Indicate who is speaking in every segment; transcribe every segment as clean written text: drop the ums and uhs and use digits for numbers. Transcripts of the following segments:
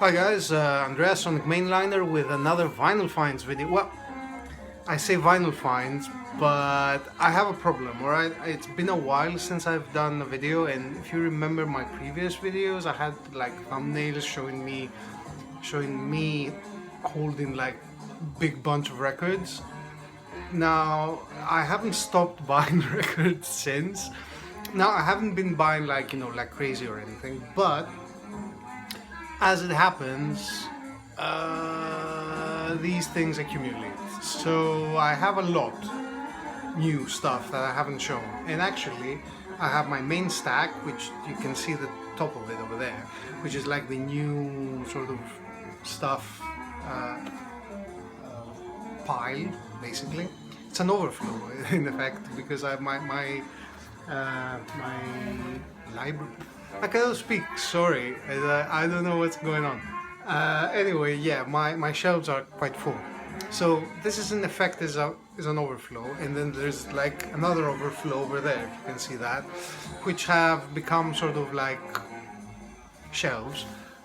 Speaker 1: Hi guys, Andreas Sonic Mainliner with another Vinyl Finds video. Well, I say Vinyl Finds, but I have a problem, alright? It's been a while since I've done a video, and if you remember my previous videos, I had like thumbnails showing me holding like big bunch of records. Now, I haven't stopped buying records since. Now, I haven't been buying like crazy or anything, but as it happens, these things accumulate. So I have a lot new stuff that I haven't shown. And actually, I have my main stack, which you can see the top of it over there, which is like the new sort of stuff pile, basically. It's an overflow, in effect, because I have my library. I cannot speak. Sorry, I don't know what's going on. Anyway, yeah, my shelves are quite full. So this is in effect is an overflow, and then there's like another overflow over there, if you can see that, which have become sort of like shelves.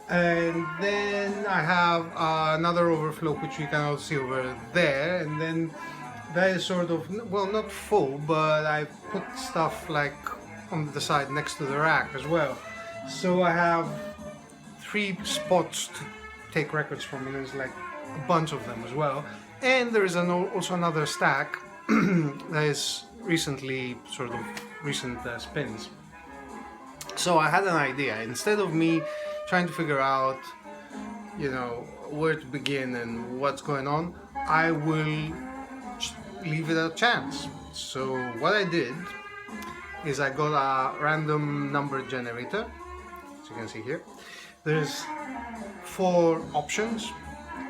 Speaker 1: And then I have another overflow which you can also see over there, and then that is sort of, well, not full, but I put stuff like on the side next to the rack as well. So I have 3 spots to take records from, and there's like a bunch of them as well. And there is also another stack that is recently sort of recent spins. So I had an idea. Instead of me trying to figure out, where to begin and what's going on, I will leave it a chance. So what I did is I got a random number generator, as you can see here. There's 4 options.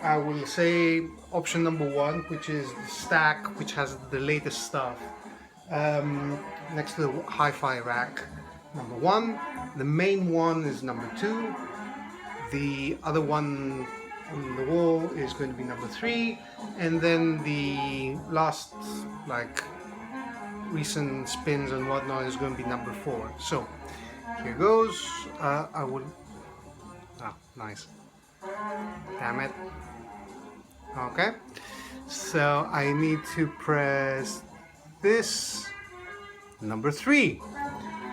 Speaker 1: I will say option number 1, which is the stack, which has the latest stuff, next to the hi-fi rack, number 1. The main one is number 2. The other one on the wall is going to be number 3, and then the last like recent spins and whatnot is going to be number 4. So here goes. I will. Ah, nice. Damn it. Okay. So I need to press this number 3.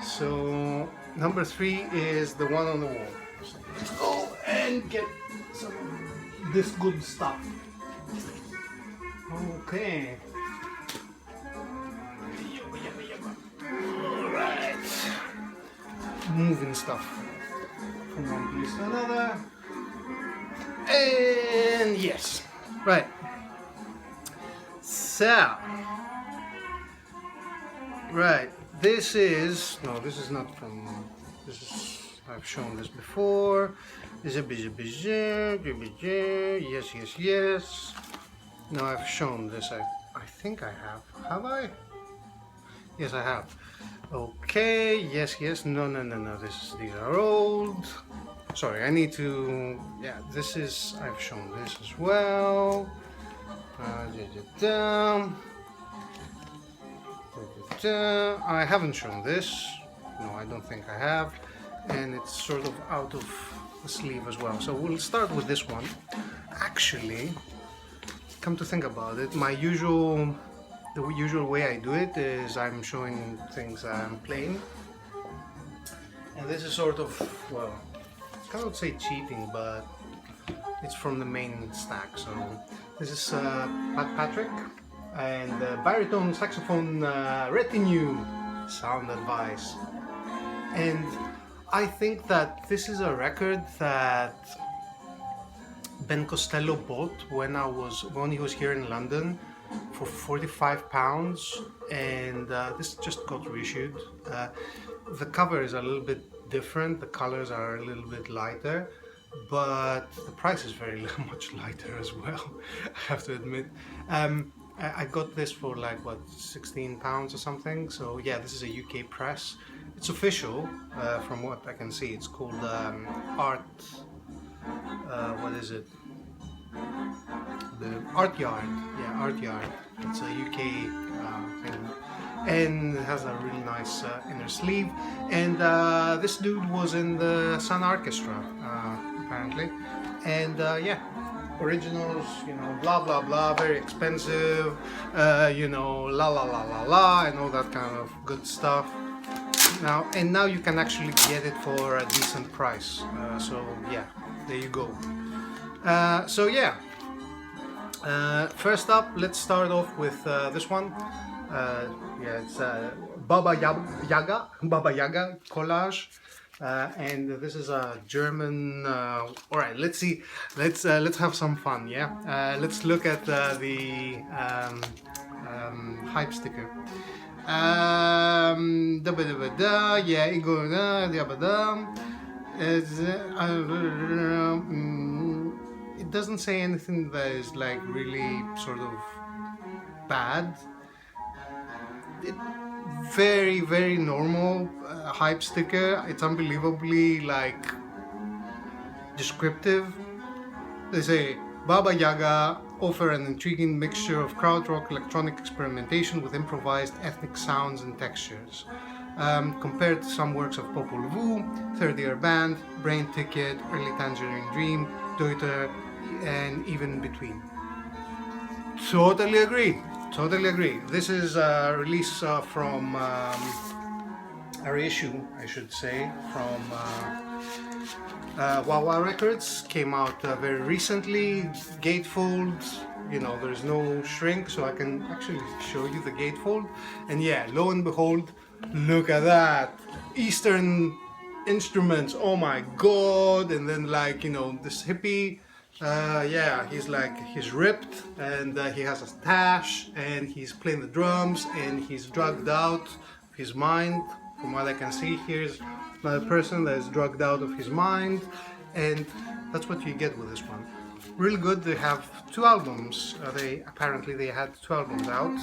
Speaker 1: So number 3 is the one on the wall. So let's go and get some of this good stuff. Okay. Alright. Moving stuff from one piece to another. And yes. Right. So. Right. This is not from. I've shown this before. Yes. No, I've shown this. I think I have. Have I? Yes, I have. Okay. Yes. No. These are old. Sorry, I need to. Yeah, this is. I've shown this as well. I haven't shown this. No, I don't think I have. And it's sort of out of the sleeve as well. So we'll start with this one. Actually, come to think about it, the usual way I do it is I'm showing things I'm playing. And this is sort of, well, I cannot say cheating, but it's from the main stack. So this is Pat Patrick and baritone saxophone retinue sound advice. And I think that this is a record that Ben Costello bought when he was here in London for £45, and this just got reissued. The cover is a little bit different, the colors are a little bit lighter, but the price is very much lighter as well, I have to admit. I got this for like what, £16 or something. So yeah, this is a UK press. It's official, from what I can see. It's called Art. What is it? The Art Yard. Yeah, Art Yard. It's a UK thing, and it has a really nice inner sleeve. And this dude was in the Sun Orchestra, apparently. apparently. And yeah, originals, you know, blah blah blah, very expensive, you know, la la la la la, and all that kind of good stuff. Now you can actually get it for a decent price. So yeah, there you go. So yeah, first up, let's start off with this one. Yeah, it's Baba Yaga collage. And this is a German. All right, let's see. Let's have some fun. Yeah, let's look at the hype sticker. Da ba da ba da. Yeah, Igor da da ba da. It doesn't say anything that is like really sort of bad. Very, very normal hype sticker. It's unbelievably like descriptive. They say Baba Yaga offer an intriguing mixture of krautrock electronic experimentation with improvised ethnic sounds and textures. Compared to some works of Popol Vuh, Third Year Band, Brain Ticket, Early Tangerine Dream, Deuter, and even in between. Totally agree. Totally agree. This is a release from a reissue, I should say, from Wawa Records. Came out very recently. Gatefold. You know, there's no shrink, so I can actually show you the gatefold. And yeah, lo and behold, look at that. Eastern instruments. Oh my god! And then like, you know, this hippie. Yeah, he's ripped and he has a stash and he's playing the drums and he's drugged out of his mind. From what I can see, here's another person that is drugged out of his mind, and that's what you get with this one. Really good. They have 2 albums. They had 2 albums out.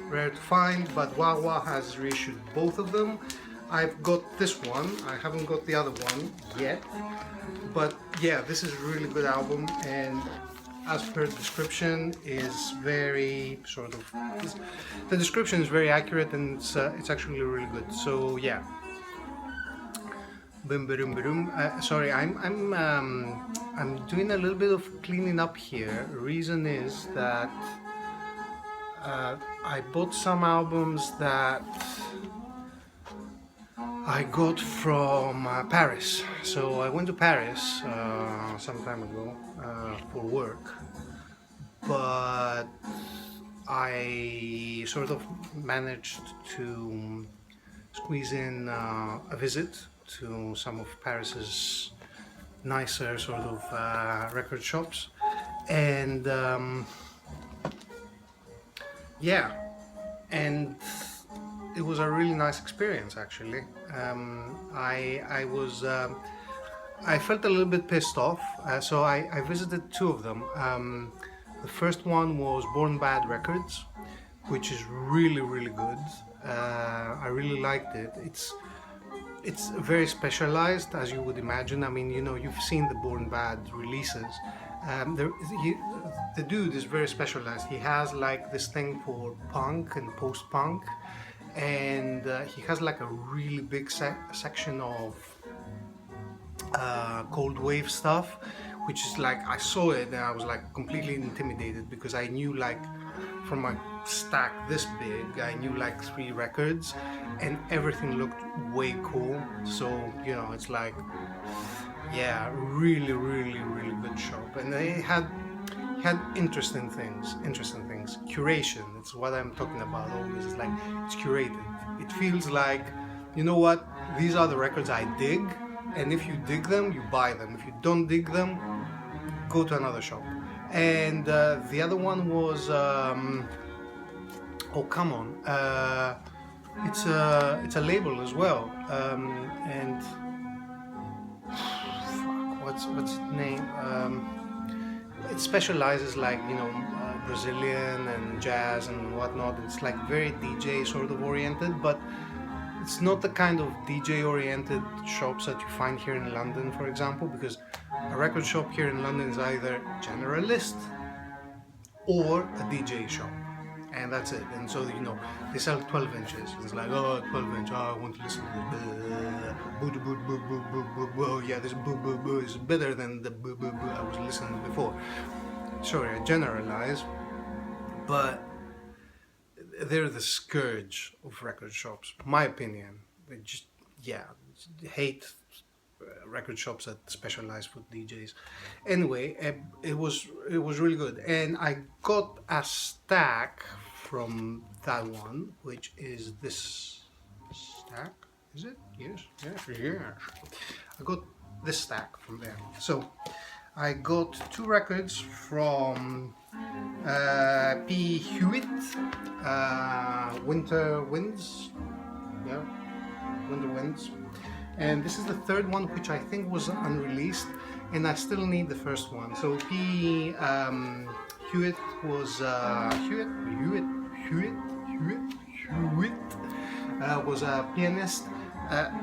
Speaker 1: Rare to find, but Wawa has reissued both of them. I've got this one. I haven't got the other one yet. But yeah, this is a really good album, and as per the description is very sort of, the description is very accurate, and it's actually really good. So yeah. Boom, boom, boom. Sorry, I'm doing a little bit of cleaning up here. Reason is that I bought some albums that I got from Paris. So I went to Paris some time ago for work, but I sort of managed to squeeze in a visit to some of Paris's nicer sort of record shops, and yeah, and it was a really nice experience actually. I felt a little bit pissed off, so I visited 2 of them. The first one was Born Bad Records, which is really, really good. I really liked it. It's very specialized, as you would imagine. I mean, you know, you've seen the Born Bad releases. The dude is very specialized. He has like this thing for punk and post-punk, and he has like a really big section of cold wave stuff, which is like, I saw it and I was like completely intimidated, because I knew like from a stack this big, I knew like 3 records and everything looked way cool. So, you know, it's like, yeah, really, really, really good shop. And they had interesting things. Curation, it's what I'm talking about always. It's like, it's curated. It feels like, you know what, these are the records I dig, and if you dig them, you buy them. If you don't dig them, go to another shop. And the other one was oh come on, it's a label as well, and what's its name? It specializes, like, you know, Brazilian and jazz and whatnot. It's like very DJ sort of oriented, but it's not the kind of DJ oriented shops that you find here in London, for example, because a record shop here in London is either generalist or a DJ shop. and that's it. And so, you know, they sell 12 inches. It's like, oh, 12 inch, oh, I want to listen to this. Boo, boo, boo, boo, boo, boo, boo. Yeah, this boo, boo, boo is better than the boo, boo, boo I was listening to before. Sorry, I generalize, but they're the scourge of record shops, my opinion. They just, yeah, hate record shops that specialize for DJs. Anyway, it was really good, and I got a stack from Taiwan, which is this stack. Is it? Yes. Yes. Yes. I got this stack from there. So I got two records from P. Hewitt, Winter Winds. Yeah, Winter Winds. And this is the third one, which I think was unreleased, and I still need the first one. So P. Hewitt was was a pianist,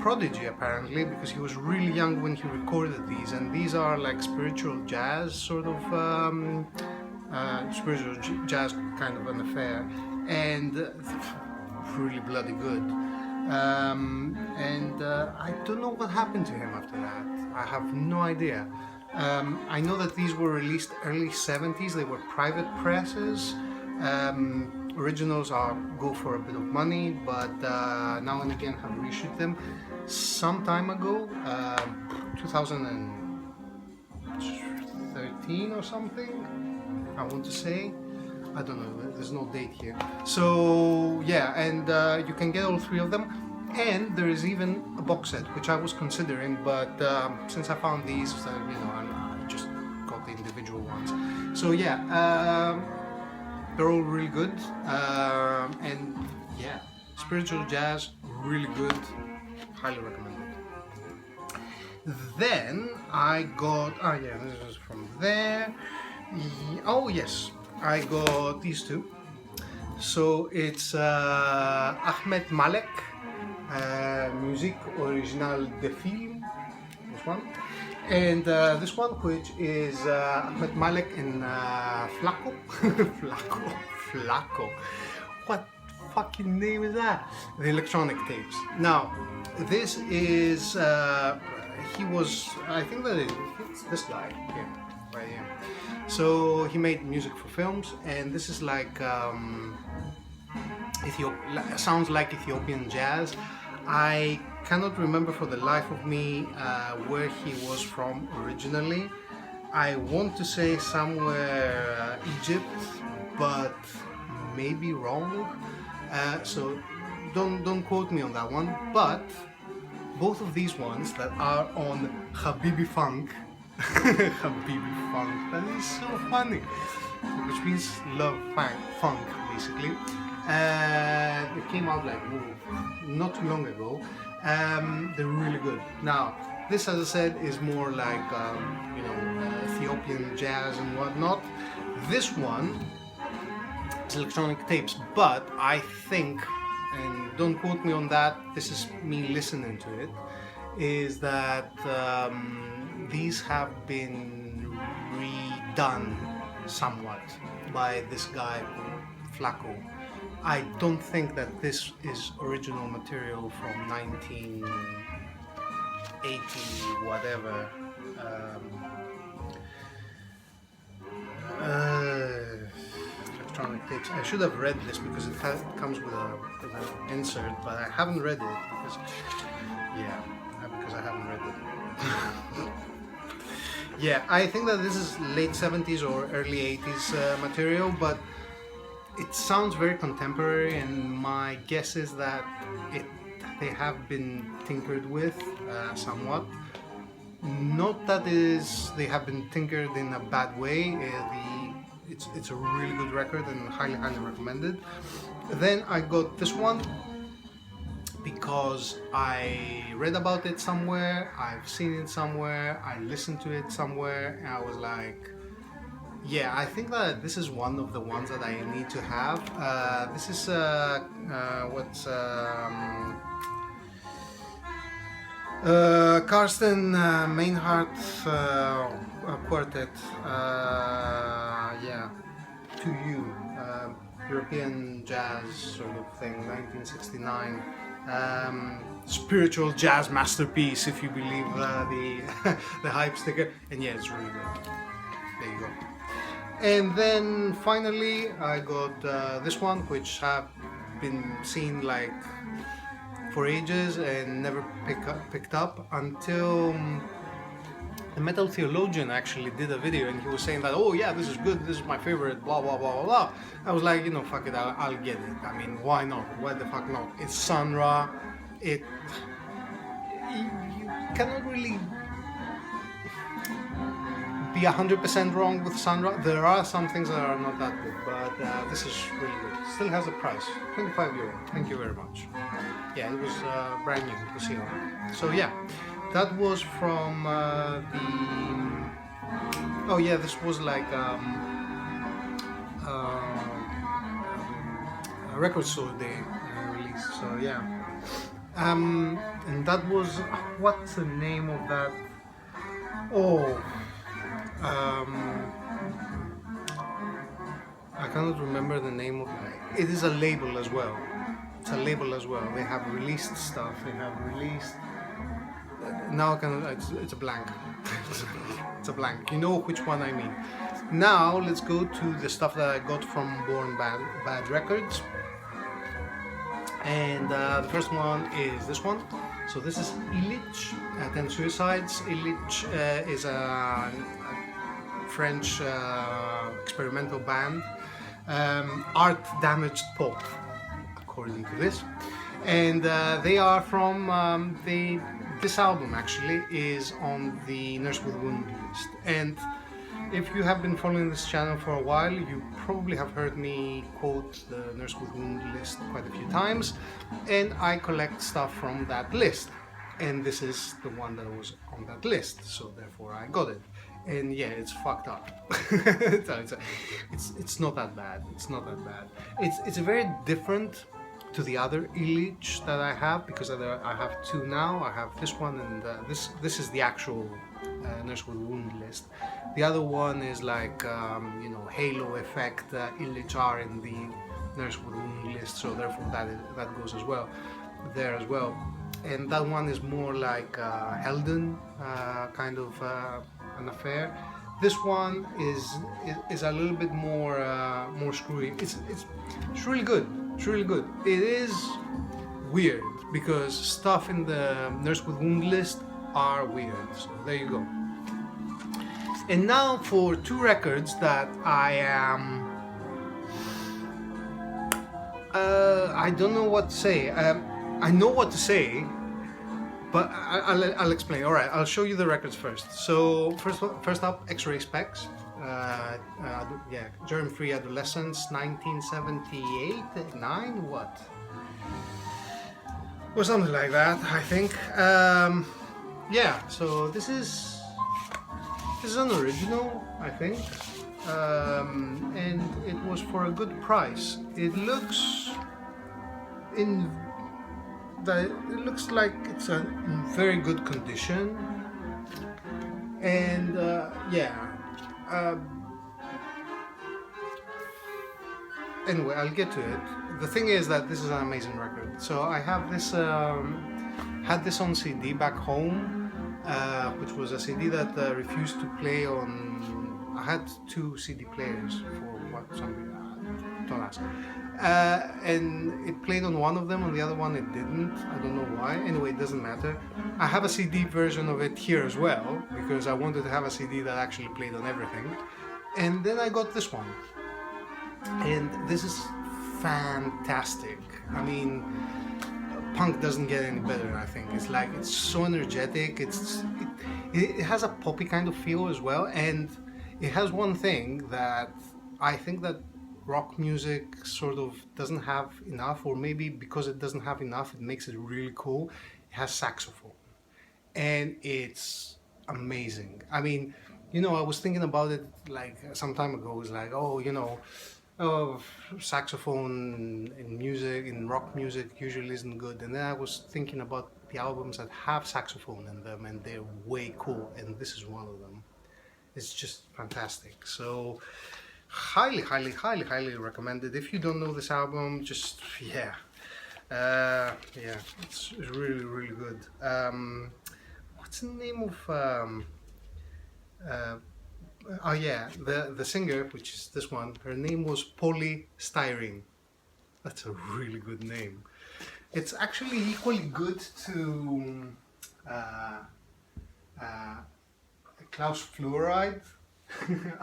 Speaker 1: prodigy apparently, because he was really young when he recorded these, and these are like spiritual jazz sort of spiritual jazz kind of an affair, and really bloody good. I don't know what happened to him after that. I have no idea. I know that these were released early 70s. They were private presses. Originals go for a bit of money, but now and again have reissued them. Some time ago, 2013 or something, I want to say. I don't know, there's no date here. So yeah, and you can get all three of them, and there is even a box set, which I was considering, but since I found these, you know, I just got the individual ones. So yeah, they're all really good, and yeah, spiritual jazz, really good, highly recommended. Then I got, this is from there. Oh yes, I got these two. So it's Ahmed Malek, Musique Originale de Film, this one, and this one, which is Ahmed Malek and Flaco. Flaco. What fucking name is that? The Electronic Tapes. Now, this is, he was, I think that it's this guy here, right here. So he made music for films, and this is like sounds like Ethiopian jazz. I cannot remember for the life of me where he was from originally. I want to say somewhere Egypt, but maybe wrong. So don't quote me on that one. But both of these ones that are on Habibi Funk. Habibi Funk, that is so funny, which means love funk basically. It came out like not too long ago. They're really good. Now this, as I said, is more like you know, Ethiopian jazz and whatnot. This one is Electronic Tapes, but I think, and don't quote me on that, this is me listening to it, is that these have been redone somewhat by this guy Flaco. I don't think that this is original material from 1980 whatever. Electronic Tapes. I should have read this because it comes with an insert, but I haven't read it because, yeah, because I haven't read it. Yeah, I think that this is late 70s or early 80s material, but it sounds very contemporary, and my guess is that they have been tinkered with somewhat. Not that they have been tinkered in a bad way. It's a really good record and highly recommended. Then I got this one because I read about it somewhere, I've seen it somewhere, I listened to it somewhere, and I was like, yeah, I think that this is one of the ones that I need to have. This is Karsten Meinhardt quartet. Yeah, To You. European jazz sort of thing, 1969. Spiritual jazz masterpiece, if you believe the the hype sticker. And yeah, it's really good. There you go. And then finally, I got this one, which have been seen like for ages and never picked up until the metal theologian actually did a video, and he was saying that, oh yeah, this is good, this is my favorite, blah blah blah blah blah. I was like, you know, fuck it, I'll get it. I mean, why not? Why the fuck not? It's Sun Ra. You cannot really be 100% wrong with Sun Ra. There are some things that are not that good, but this is really good. Still has a price, 25 euro. Thank you very much. Yeah, it was brand new to see on. So yeah, that was from oh yeah, this was like a record store day release. So yeah, and that was, what's the name of that? Oh. I cannot remember the name of it. It is a label as well. It's a label as well. They have released stuff. They have released. Now I can. It's a blank. It's a blank. You know which one I mean. Now let's go to the stuff that I got from Born Bad Records. And the first one is this one. So this is Illich, 10 Suicides. Illich is a French experimental band, art damaged pop, according to this, and they are from this album actually is on the Nurse with Wound list. And if you have been following this channel for a while, you probably have heard me quote the Nurse with Wound list quite a few times, and I collect stuff from that list, and this is the one that was on that list, so therefore I got it. And yeah, it's fucked up. It's not that bad. It's not that bad. It's very different to the other Illich that I have, because I have two now. I have this one, and this is the actual Nurse with Wound list. The other one is like you know, halo effect Illich are in the Nurse with Wound list, so therefore that goes as well there as well. And that one is more like Helden kind of an affair. This one is a little bit more more screwy. It's really good. It's really good. It is weird because stuff in the Nurse with Wound list are weird. So there you go. And now for two records that I am. I don't know what to say. I know what to say, but I'll explain. All right, I'll show you the records first. So first up, X-Ray Specs. Yeah, Germ-Free Adolescence, 1978, 9, what? Or something like that, I think. Yeah, so this is an original, I think, and it was for a good price. It looks like it's in very good condition, and yeah. Anyway, I'll get to it. The thing is that this is an amazing record. So I have this, had this on CD back home, which was a CD that refused to play on. I had two CD players for what something. Don't ask. And it played on one of them, on the other one it didn't. I don't know why. Anyway, it doesn't matter. I have a CD version of it here as well, because I wanted to have a CD that actually played on everything. And then I got this one. And this is fantastic. I mean, punk doesn't get any better, I think. It's like, it's so energetic. It has a poppy kind of feel as well. And it has one thing that I think that rock music sort of doesn't have enough, or maybe because it doesn't have enough, it makes it really cool. It has saxophone, and it's amazing. I mean, you know, I was thinking about it like some time ago. It's like, oh, you know, saxophone in music, in rock music, usually isn't good. And then I was thinking about the albums that have saxophone in them, and they're way cool. And this is one of them. It's just fantastic. So highly, highly, highly, highly recommended. If you don't know this album, just yeah, yeah, it's really, really good. What's the name of uh, oh yeah, the singer, which is this one, her name was Polystyrene. That's a really good name. It's actually equally good to uh, uh, Klaus Fluoride.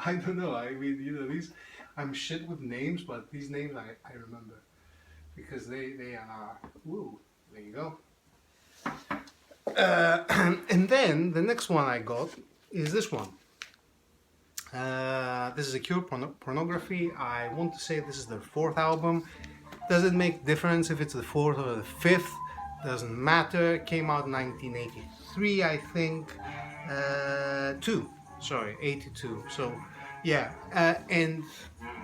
Speaker 1: I don't know. I mean, these. I'm shit with names, but these names I remember because they are. Woo, there you go. And then the next one I got is this one. This is a Cure Pornography. I want to say this is their fourth album. Does it make difference if it's the fourth or the fifth? Doesn't matter. It came out in 1983, I think. 82. So, yeah. And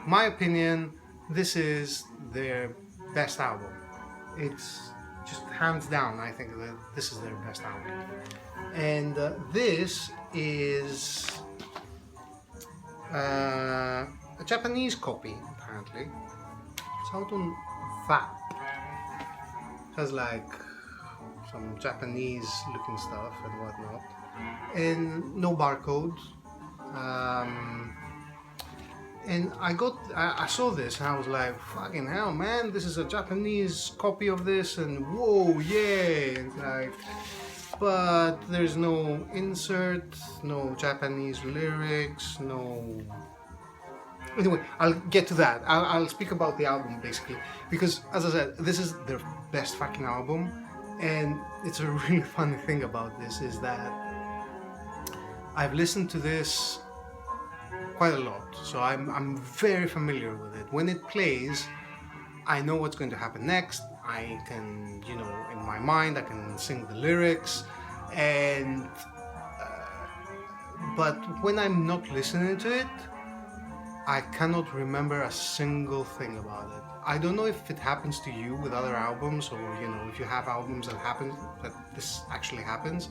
Speaker 1: my opinion, this is their best album. It's just hands down. I think that this is their best album. And this is a Japanese copy, apparently. It's out on VAP. It has like some Japanese looking stuff and whatnot. And no barcode. And I saw this and I was like, fucking hell, man, this is a Japanese copy of this, and whoa, yay! And like, but there's no insert, no Japanese lyrics, no. Anyway, I'll get to that. I'll speak about the album basically, because as I said, this is their best fucking album, and it's a really funny thing about this is that I've listened to this quite a lot, so I'm very familiar with it. When it plays, I know what's going to happen next. I can, in my mind, I can sing the lyrics, and but when I'm not listening to it, I cannot remember a single thing about it. I don't know if it happens to you with other albums, or if you have albums that this actually happens.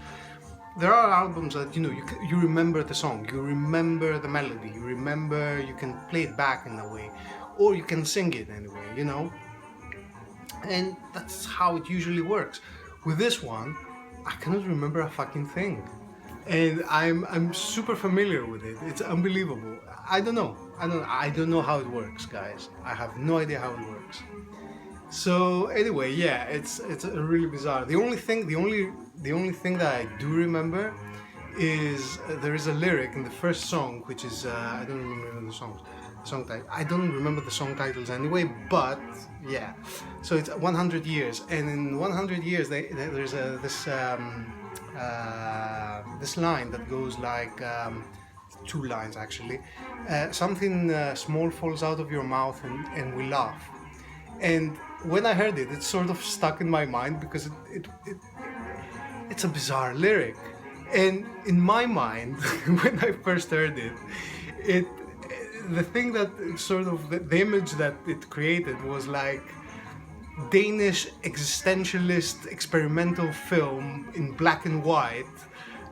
Speaker 1: There are albums that you remember the song, you remember the melody, you can play it back in a way, or you can sing it anyway, and that's how it usually works. With this one, I cannot remember a fucking thing, and I'm super familiar with it. It's unbelievable. I don't know how it works, guys. I have no idea how it works. So anyway, yeah, it's really bizarre. The only thing that I do remember is there is a lyric in the first song, which is I don't remember the song title. I don't remember the song titles anyway, but yeah. So it's 100 years, and in 100 years there's this line that goes like two lines actually. Something small falls out of your mouth and we laugh. And when I heard it, it sort of stuck in my mind because it's a bizarre lyric. And in my mind, when I first heard it, the thing that sort of the image that it created was like Danish existentialist experimental film in black and white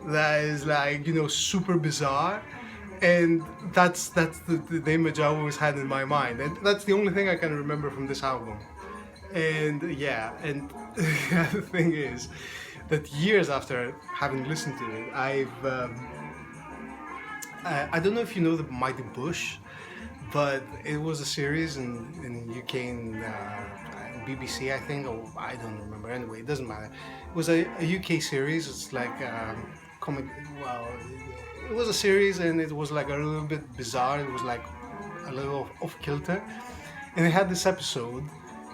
Speaker 1: that is like super bizarre. And that's the image I always had in my mind, and that's the only thing I can remember from this album. And yeah, and the other thing is that years after having listened to it, I don't know if you know the Mighty Bush, but it was a series in UK in BBC, I think, or I don't remember. Anyway, it doesn't matter. It was a UK series. It's like comedy. Well, it was a series, and it was like a little bit bizarre. It was like a little off kilter, and it had this episode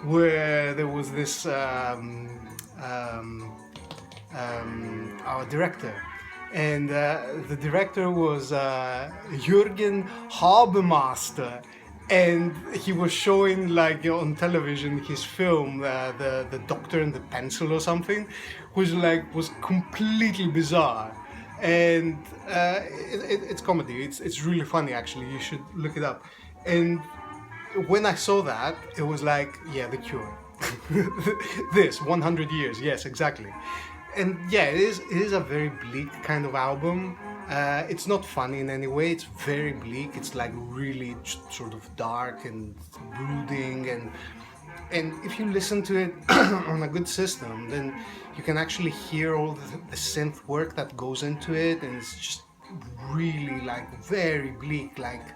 Speaker 1: where there was this our director, and the director was Jürgen Habermaster, and he was showing like on television his film, the Doctor and the Pencil or something, which was completely bizarre. And it's comedy. It's really funny actually. You should look it up. And when I saw that, it was like, yeah, The Cure. This 100 years, yes, exactly. And yeah, it is a very bleak kind of album, It's not funny in any way. It's very bleak. It's like really sort of dark and brooding, and if you listen to it on a good system, then you can actually hear all the synth work that goes into it, and it's just really like very bleak, like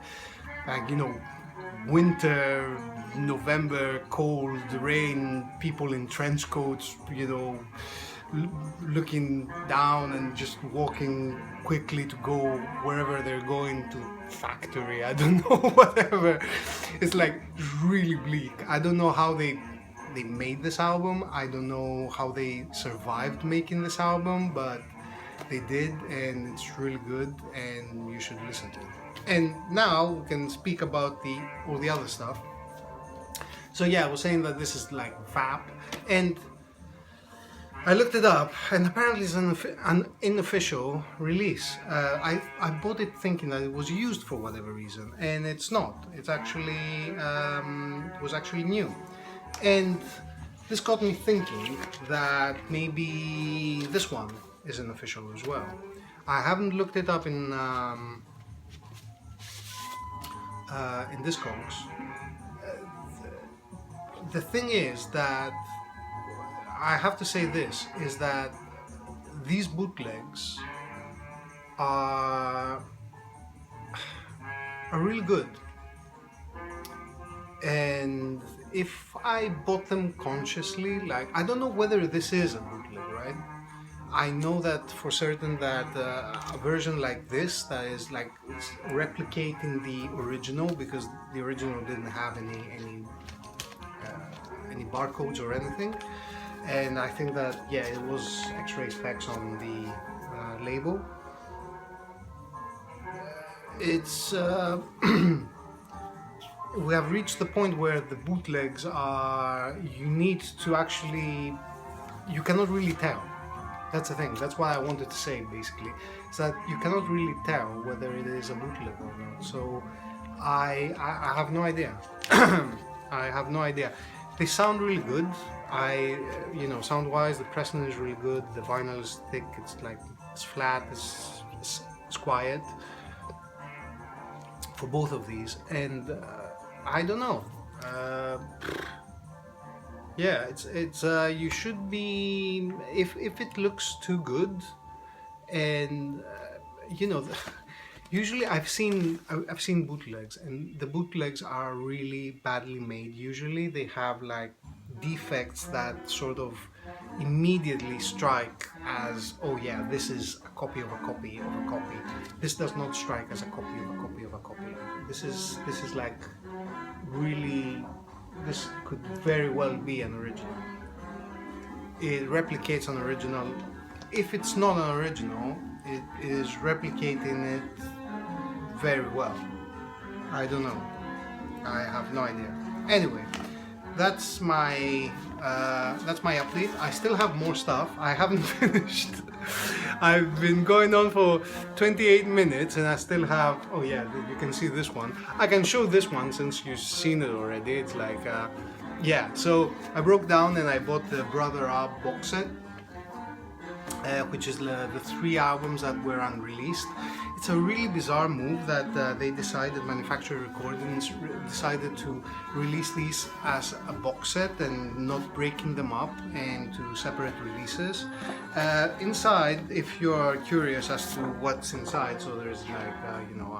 Speaker 1: you know, winter, November, cold, rain, people in trench coats, you know, looking down and just walking quickly to go wherever they're going to factory. I don't know, whatever. It's like really bleak. I don't know how they made this album. I don't know how they survived making this album, but they did, and it's really good, and you should listen to it. And now we can speak about all the other stuff. So yeah, I was saying that this is like VAP, and I looked it up, and apparently it's an unofficial release. I bought it thinking that it was used for whatever reason, and it's not. It's actually was actually new, and this got me thinking that maybe this one is an official as well. I haven't looked it up in Discogs. The thing is that I have to say this, is that these bootlegs are really good, and if I bought them consciously, like, I don't know whether this is a bootleg, right? I know that for certain that a version like this, that is like it's replicating the original, because the original didn't have any barcodes or anything, and I think that, yeah, it was X-ray specs on the label. It's we have reached the point where the bootlegs are, you need to actually, you cannot really tell. That's the thing. That's what I wanted to say, basically. Is that you cannot really tell whether it is a bootleg or not. So I have no idea. I have no idea. They sound really good. You know, sound-wise, the pressing is really good. The vinyl is thick. It's like, it's flat. It's quiet for both of these. And I don't know. Yeah, it's you should be, if it looks too good, and you know, usually I've seen bootlegs, and the bootlegs are really badly made. Usually they have like defects that sort of immediately strike as, oh yeah, this is a copy of a copy of a copy. This does not strike as a copy of a copy of a copy. This is like really, this could very well be an original. It replicates an original. If it's not an original, it is replicating it very well. I don't know. I have no idea. Anyway, that's my update. I still have more stuff. I haven't finished. I've been going on for 28 minutes and I still have, oh yeah, you can see this one. I can show this one since you've seen it already. It's like, yeah, so I broke down and I bought the Brother Up box set, which is the 3 albums that were unreleased. It's a really bizarre move that Manufacturer Recordings decided to release these as a box set and not breaking them up into separate releases. Inside, if you're curious as to what's inside, so there's like, you know,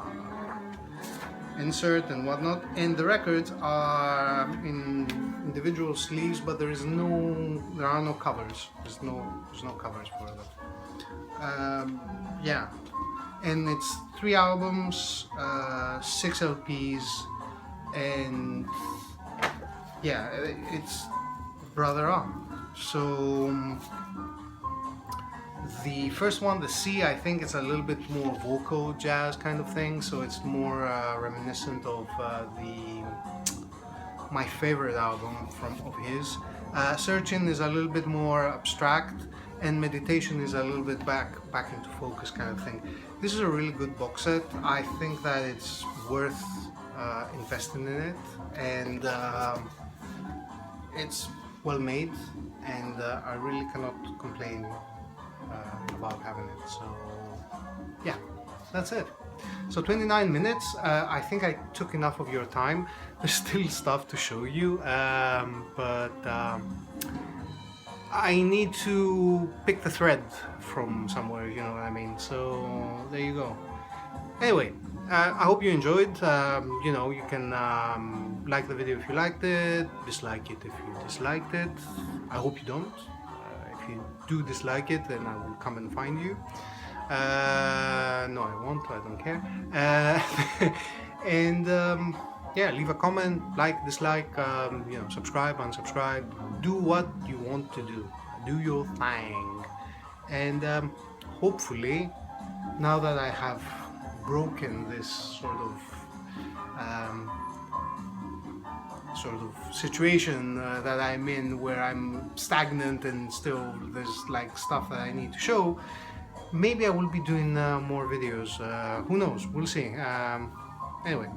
Speaker 1: insert and whatnot, and the records are in individual sleeves, but there are no covers. There's no covers for them. Yeah, and it's 3 albums, 6 LPs, and yeah, it's Brother Up. So the first one, the C, I think it's a little bit more vocal jazz kind of thing, so it's more reminiscent of my favorite album of his. Searching is a little bit more abstract, and Meditation is a little bit back into focus kind of thing. This is a really good box set. I think that it's worth investing in it, and it's well made, and I really cannot complain about having it. So yeah, that's it. So 29 minutes, I think I took enough of your time. There's still stuff to show you, but I need to pick the thread from somewhere, you know what I mean? So there you go. Anyway, I hope you enjoyed. You know, you can like the video if you liked it, dislike it if you disliked it. I hope you don't. If you do dislike it, then I will come and find you. No, I won't. I don't care. And yeah, leave a comment, like, dislike, you know, subscribe, unsubscribe. Do what you want to do. Do your thing. And hopefully, now that I have broken this sort of situation that I'm in, where I'm stagnant and still there's like stuff that I need to show, maybe I will be doing more videos. Who knows? We'll see. Anyway,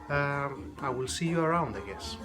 Speaker 1: I will see you around, I guess.